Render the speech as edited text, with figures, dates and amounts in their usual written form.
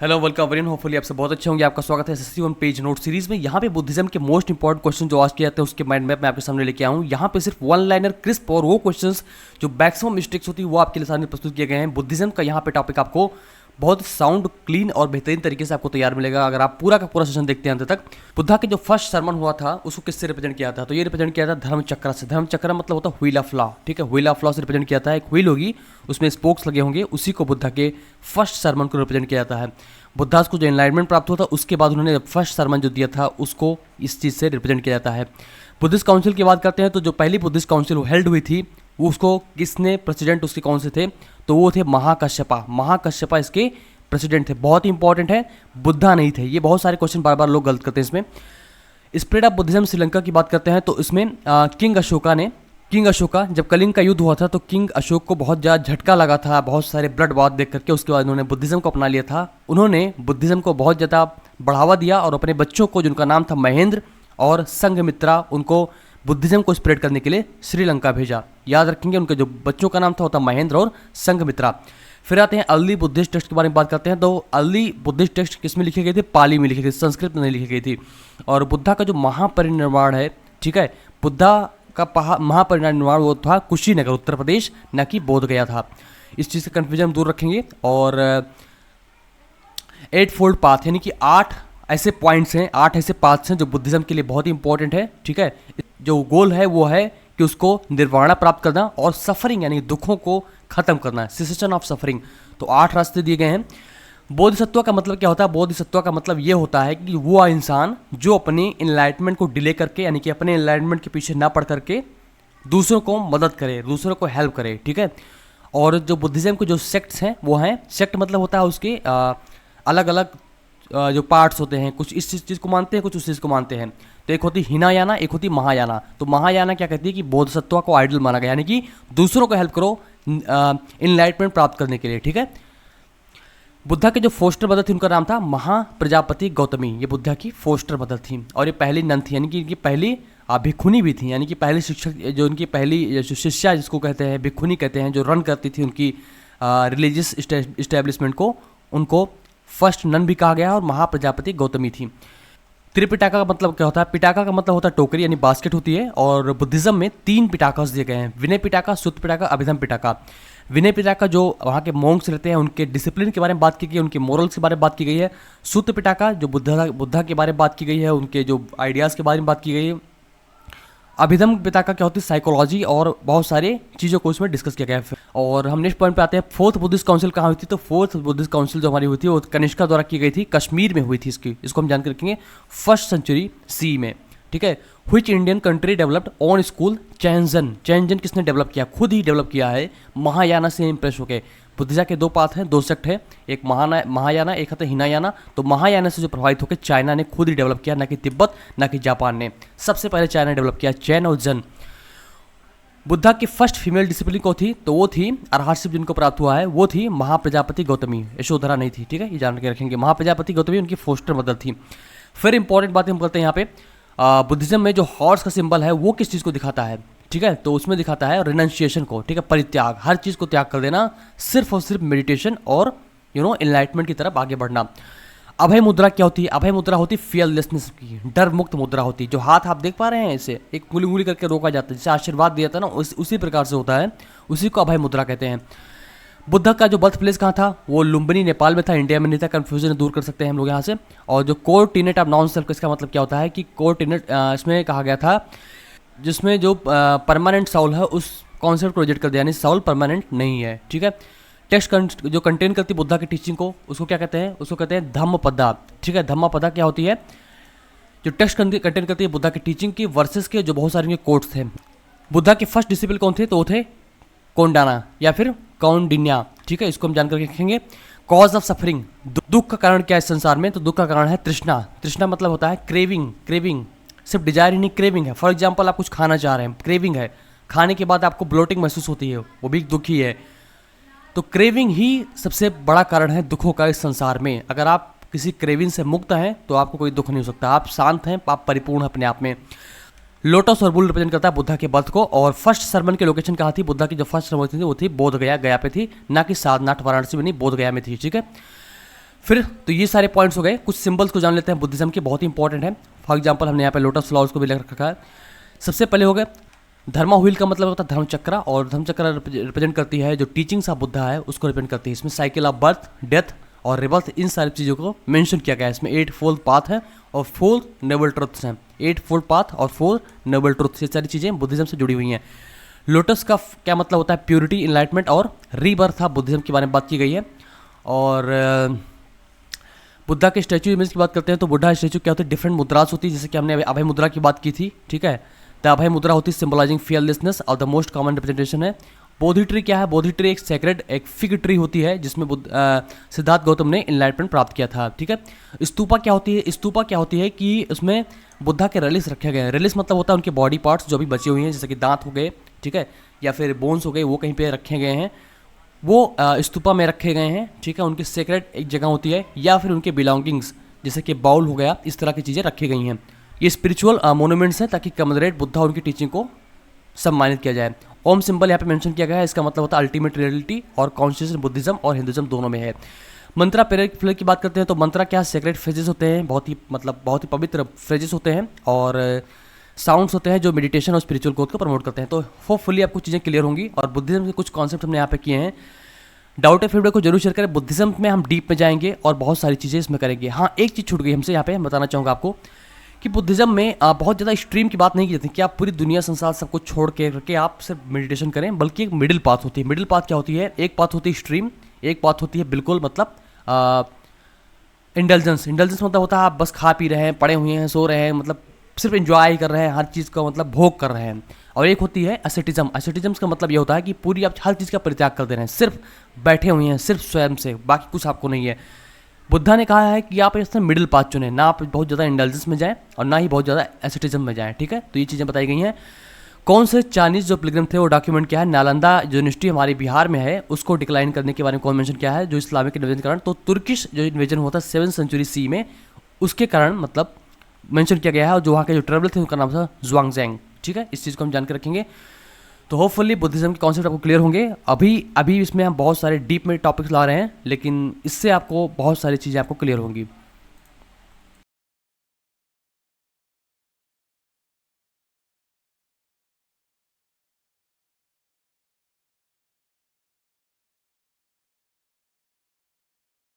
Hello welcome everyone, hopefully आप सब बहुत अच्छे होंगे। आपका स्वागत है SSC one page note series में। यहाँ पे बुद्धिज्म के मोस्ट इंपॉर्टेंट क्वेश्चन जो आज किए जाते हैं उसके माइंड मैप मैं आपके सामने लेके आऊँ। यहाँ पे सिर्फ वन लाइनर क्रिस्प और वो क्वेश्चंस जो मैक्सिमम मिस्टेक्स होती है वो आपके लिए सामने प्रस्तुत किए गए हैं। बुद्धिज्म का यहाँ पे टॉपिक आपको बहुत साउंड, क्लीन और बेहतरीन तरीके से आपको तैयार मिलेगा अगर आप पूरा का पूरा सेशन देखते हैं अंत तक। बुद्धा के जो फर्स्ट सरमन हुआ था उसको किससे रिप्रेजेंट किया था? तो ये रिप्रेजेंट किया था धर्म चक्र से। धर्म चक्र मतलब होता है व्हील ऑफ लॉ, ठीक है। व्हील ऑफ लॉ से रिप्रेजेंट किया था। एक व्हील होगी, उसमें स्पोक्स लगे होंगे, उसी को बुद्धा के फर्स्ट सरमन को रिप्रेजेंट किया जाता है। बुद्धा को जो एनलाइटमेंट प्राप्त हुआ था उसके बाद उन्होंने फर्स्ट सरमन जो दिया था उसको इस चीज़ से रिप्रेजेंट किया जाता है। बुद्धिस्ट काउंसिल की बात करते हैं तो जो पहली बुद्धिस्ट काउंसिल हेल्ड हुई थी वो उसको किसने प्रेसिडेंट उसके कौन से थे? तो वो थे महाकश्यपा। महाकश्यपा इसके प्रेसिडेंट थे। बहुत ही इंपॉर्टेंट है, बुद्धा नहीं थे। ये बहुत सारे क्वेश्चन बार बार लोग गलत करते हैं इसमें। स्प्रेड ऑफ बुद्धिज्म श्रीलंका की बात करते हैं तो इसमें किंग अशोका जब कलिंग का युद्ध हुआ था तो किंग अशोक को बहुत ज़्यादा झटका लगा था, बहुत सारे ब्लड बाथ देख करके। उसके बाद उन्होंने बुद्धिज्म को अपना लिया था। उन्होंने बुद्धिज्म को बहुत ज़्यादा बढ़ावा दिया और अपने बच्चों को, जिनका नाम था महेंद्र और संघमित्रा, उनको बुद्धिज्म को स्प्रेड करने के लिए श्रीलंका भेजा। याद रखेंगे, उनके जो बच्चों का नाम था वो था महेंद्र और संघमित्रा। फिर आते हैं अर्ली बुद्धिस्ट टेक्स्ट के बारे में बात करते हैं तो अर्ली बुद्धिस्ट टेक्स्ट किस में लिखे गए थे? पाली में लिखे गए, संस्कृत में नहीं लिखी गई थी। और बुद्धा का जो महापरिनिर्वाण है, ठीक है, बुद्धा का महापरिनिर्वाण वो था कुशीनगर, उत्तर प्रदेश, न कि बोध गया था। इस चीज़ से कन्फ्यूजन दूर रखेंगे। और 8 फोल्ड पाथ यानी कि 8 ऐसे पॉइंट्स हैं, 8 ऐसे पाथ्स हैं जो बुद्धिज्म के लिए बहुत ही इंपॉर्टेंट है, ठीक है। जो गोल है वो है कि उसको निर्वाणा प्राप्त करना और सफरिंग यानी दुखों को खत्म करना है, सेसेशन ऑफ सफरिंग। तो 8 रास्ते दिए गए हैं। बोधिसत्व का मतलब क्या होता है? बोधिसत्व का मतलब ये होता है कि वो इंसान जो अपने एनलाइटमेंट को डिले करके, यानी कि अपने एनलाइटमेंट के पीछे ना पड़ करके दूसरों को मदद करे, दूसरों को हेल्प करे, ठीक है। और जो बुद्धिज्म के जो सेक्ट्स हैं वो हैं, सेक्ट मतलब होता है उसके अलग अलग जो पार्ट्स होते हैं, कुछ इस चीज़ को मानते हैं, कुछ उस चीज़ को मानते हैं। तो एक होती हिनायाना, एक होती महायाना। तो महायाना क्या कहती है कि बोधिसत्व को आइडल माना गया, यानी कि दूसरों को हेल्प करो इनलाइटमेंट प्राप्त करने के लिए, ठीक है। बुद्धा के जो फोस्टर मदर थी उनका नाम था महाप्रजापति गौतमी। ये बुद्धा की फोस्टर मदर थी और ये पहली नन थी, यानी कि इनकी पहली भिक्षुनी भी थी, यानी कि पहली शिक्षक, जो उनकी पहली जो शिष्या जिसको कहते हैं भिक्षुनी कहते हैं, जो रन करती थी उनकी रिलीजियस इस्टेब्लिशमेंट को, उनको फर्स्ट नन भी कहा गया और महाप्रजापति गौतमी थी। त्रिपिटाका का मतलब क्या होता है? पिटाका का मतलब होता है टोकरी, यानी बास्केट होती है। और बुद्धिज्म में 3 पिटाकास दिए गए हैं, विनय पिटाका, सुत्त पिटाका, अभिधम पिटाका। विनय पिटाका जो वहाँ के मॉन्क्स रहते हैं उनके डिसिप्लिन के बारे में बात की गई है, उनके मोरल्स के बारे में बात की गई है। सुत्त पिटाका जो बुद्धा के बारे में बात की गई है, उनके जो आइडियाज़ के बारे में बात की गई है। अभिधम पिटाका क्या होती है? साइकोलॉजी और बहुत सारे चीज़ों को इसमें डिस्कस किया गया है। और हम नेक्स्ट पॉइंट पे आते हैं, फोर्थ बुद्धिस्ट काउंसिल कहाँ हुई थी? तो फोर्थ बुद्धिस्ट काउंसिल जो हमारी हुई थी वो कनिष्का द्वारा की गई थी, कश्मीर में हुई थी। इसको हम जानकर रखेंगे 1st सेंचुरी सी में, ठीक है। Which Indian country developed on school चैनजन? चैनजन किसने डेवलप किया? खुद ही डेवलप किया है, महायाना से इंप्रेस होकर। बुद्धिज्म के 2 पाथ हैं, 2 सेक्ट है, एक महायाना, एक है हिनायाना। तो महायाना से जो प्रभावित होकर चाइना ने खुद ही डेवलप किया, ना कि तिब्बत, ना कि जापान ने। सबसे पहले चाइना ने डेवलप किया, चैन और जन। बुद्धा की फर्स्ट फीमेल डिसिप्लिन को थी तो वो थी अर्हतशिप जिनको प्राप्त हुआ है, वो थी महाप्रजापति गौतमी, यशोधरा नहीं थी, ठीक है। ये जान के रखेंगे, महाप्रजापति गौतमी उनकी फोस्टर मदर थी। फिर इंपॉर्टेंट बातें हम करते हैं यहाँ पे। बुद्धिज्म में जो हॉर्स का सिंबल है वो किस चीज़ को दिखाता है? ठीक है, तो उसमें दिखाता है रिनंसिएशन को, ठीक है, परित्याग, हर चीज़ को त्याग कर देना, सिर्फ और सिर्फ मेडिटेशन और एनलाइटमेंट की तरफ आगे बढ़ना। अभय मुद्रा क्या होती है? अभय मुद्रा होती है फियरलेसनेस की, डर मुक्त मुद्रा होती है। जो हाथ आप देख पा रहे हैं, इसे एक उंगली उंगली करके रोका जाता है, जैसे आशीर्वाद दिया था ना, उसी प्रकार से होता है, उसी को अभय मुद्रा कहते हैं। बुद्ध का जो बर्थ प्लेस कहाँ था? वो लुम्बिनी नेपाल में था, इंडिया में नहीं था। कन्फ्यूजन दूर कर सकते हैं हम लोग यहाँ से। और जो कोर टीनेट ऑफ नॉन सेल्फ, इसका मतलब क्या होता है कि कोर टीनेट इसमें कहा गया था जिसमें जो परमानेंट साउल है उस कॉन्सेप्ट को रिजेक्ट कर दिया, यानी साउल परमानेंट नहीं है, ठीक है। टेक्स्ट जो कंटेन करती है बुद्धा की टीचिंग को, उसको क्या कहते हैं? उसको कहते हैं धम्मपदा, ठीक है। धम्मपदा क्या होती है? जो टेक्स्ट कंटेन करती है बुद्धा की टीचिंग की, वर्सेस के जो बहुत सारे कोट्स थे। बुद्धा के फर्स्ट डिसिपल कौन थे? तो वो थे कोंडाना या फिर कौंडिन्या, ठीक है। इसको हम जानकर रखेंगे। कॉज ऑफ सफरिंग, दुख का कारण क्या है संसार में? तो दुख का कारण है तृष्णा। तृष्णा मतलब होता है क्रेविंग, सिर्फ डिजायर ही नहीं, क्रेविंग है। फॉर एग्जाम्पल, आप कुछ खाना चाह रहे हैं, क्रेविंग है, खाने के बाद आपको ब्लोटिंग महसूस होती है, वो भी दुख ही है। तो क्रेविंग ही सबसे बड़ा कारण है दुखों का इस संसार में। अगर आप किसी क्रेविंग से मुक्त हैं तो आपको कोई दुख नहीं हो सकता, आप शांत हैं, आप परिपूर्ण हैं अपने आप में। लोटस और बुल रिप्रेजेंट करता है बुद्धा के बर्थ को। और फर्स्ट सरमन की लोकेशन कहाँ थी? बुद्धा की जो फर्स्ट सरमन थी वो थी बोध गया पे थी, ना कि सारनाथ वाराणसी में नहीं, बोध गया में थी, ठीक है। फिर तो ये सारे पॉइंट्स हो गए। कुछ सिंबल्स को जान लेते हैं बुद्धिज्म के, बहुत ही इंपॉर्टेंट है। फॉर एग्जांपल हमने यहाँ पे लोटस फ्लावर्स को भी लिख रखा है। सबसे पहले हो गया धर्मा व्हील का मतलब होता है धर्म चक्र, और धर्म चक्र रिप्रेजेंट करती है जो टीचिंग्स ऑफ बुद्धा है उसको रिप्रेजेंट करती है। इसमें साइकिल ऑफ बर्थ, डेथ और रिबर्थ, इन सारी चीज़ों को मेंशन किया गया है। इसमें 8 फोल्ड पाथ है और 4 नोबल ट्रुथ्स हैं। 8 फोल्ड पाथ और 4 नोबल ट्रुथ्स, ये सारी चीज़ें बुद्धिज्म से जुड़ी हुई हैं। लोटस का क्या मतलब होता है? प्योरिटी, इनलाइटमेंट और रीबर्थ ऑफ बुद्धिज्म के बारे में बात की गई है। और बुद्धा के स्टैचू इमेज की बात करते हैं तो बुद्धा स्टैचू क्या होती है? डिफरेंट मुद्रास होती है, जैसे कि हमने अभय मुद्रा की बात की थी, ठीक है। द अभय मुद्रा होती है सिंबलाइजिंग फियरलेसनेस और द मोस्ट कॉमन रिप्रेजेंटेशन है। बोधि ट्री क्या है? बोधि ट्री एक सेक्रेड, एक फिग ट्री होती है जिसमें सिद्धार्थ गौतम ने इनलाइटमेंट प्राप्त किया था, ठीक है। स्तूपा क्या होती है? स्तूपा क्या होती है कि उसमें बुद्धा के रिलिस रखे गए हैं। रिलिस मतलब होता है उनके बॉडी पार्ट्स जो भी बचे हुए हैं, जैसे कि दांत हो गए, ठीक है, या फिर बोन्स हो गए, वो कहीं पे रखे गए हैं, वो स्तूपा में रखे गए हैं, ठीक है। उनकी सेक्रेट एक जगह होती है, या फिर उनके बिलोंगिंग्स जैसे कि बाउल हो गया, इस तरह की चीज़ें रखी गई हैं। ये स्पिरिचुअल मोनूमेंट्स हैं ताकि कमरेट बुद्धा उनकी टीचिंग को सम्मानित किया जाए। ओम सिंबल यहाँ पे मेंशन किया गया है, इसका मतलब होता है अल्टीमेट रियलिटी और कॉन्शियस बुद्धिज्म और हिंदुज्म दोनों में है। मंत्रा प्रेयर की बात करते हैं तो मंत्रा क्या? सेक्रेट फ्रेजेस होते हैं, बहुत ही पवित्र फ्रेजेस होते हैं और साउंड्स होते हैं जो मेडिटेशन और स्पिरिचुअल ग्रोथ को प्रमोट करते हैं। तो होपफुली आपको चीज़ें क्लियर होंगी और बुद्धिज्म के कुछ कॉन्सेप्ट हमने यहाँ पे किए हैं। डाउट है फीडबैक को जरूर शेयर करें। बुद्धिज्म में हम डीप में जाएंगे और बहुत सारी चीज़ें इसमें करेंगे। हाँ, एक चीज़ छूट गई हमसे यहाँ पे, बताना चाहूँगा आपको कि बुद्धिज्म में बहुत ज़्यादा एक्सट्रीम की बात नहीं की जाती कि आप पूरी दुनिया संसार सब कुछ छोड़ के करके आप सिर्फ मेडिटेशन करें, बल्कि एक मिडिल पाथ होती है। मिडिल पाथ क्या होती है? एक पाथ होती है एक्सट्रीम, एक पाथ होती है बिल्कुल मतलब इंडल्जेंस। इंडल्जेंस मतलब होता है आप बस खा पी रहे हैं, पड़े हुए हैं, सो रहे हैं, मतलब सिर्फ एंजॉय कर रहे हैं, हर चीज़ का मतलब भोग कर रहे हैं। और एक होती है एसेटिज्म। एसेटिज्म का मतलब ये होता है कि पूरी आप हर चीज़ का परित्याग कर दे रहे हैं, सिर्फ बैठे हुए हैं, सिर्फ स्वयं से, बाकी कुछ आपको नहीं है। बुद्धा ने कहा है कि आप इसमें मिडिल पाथ चुनें, ना आप बहुत ज़्यादा इंडल्जेंस में जाएं और ना ही बहुत ज़्यादा एसेटिज्म में जाएं, ठीक है। तो ये चीज़ें बताई गई हैं। कौन से चाइनीज जो पिलग्रिम थे वो डॉक्यूमेंट क्या है? नालंदा यूनिवर्सिटी हमारे बिहार में है, उसको डिक्लाइन करने के बारे में कौन मेंशन किया है? जो इस्लामिक इन्वेजन के कारण, तो तुर्किश जो इन्वेजन हुआ था 7th सेंचुरी सी में, उसके कारण मतलब मेंशन किया गया है। और जो वहाँ के जो ट्रेवलर थे उनका नाम था ज़ुआंगज़ैंग, ठीक है। इस चीज़ को हम जानकर रखेंगे। तो होपफुली बुद्धिज्म के कॉन्सेप्ट आपको क्लियर होंगे। अभी इसमें हम बहुत सारे डीप में टॉपिक्स ला रहे हैं, लेकिन इससे आपको बहुत सारी चीज़ें आपको क्लियर होंगी।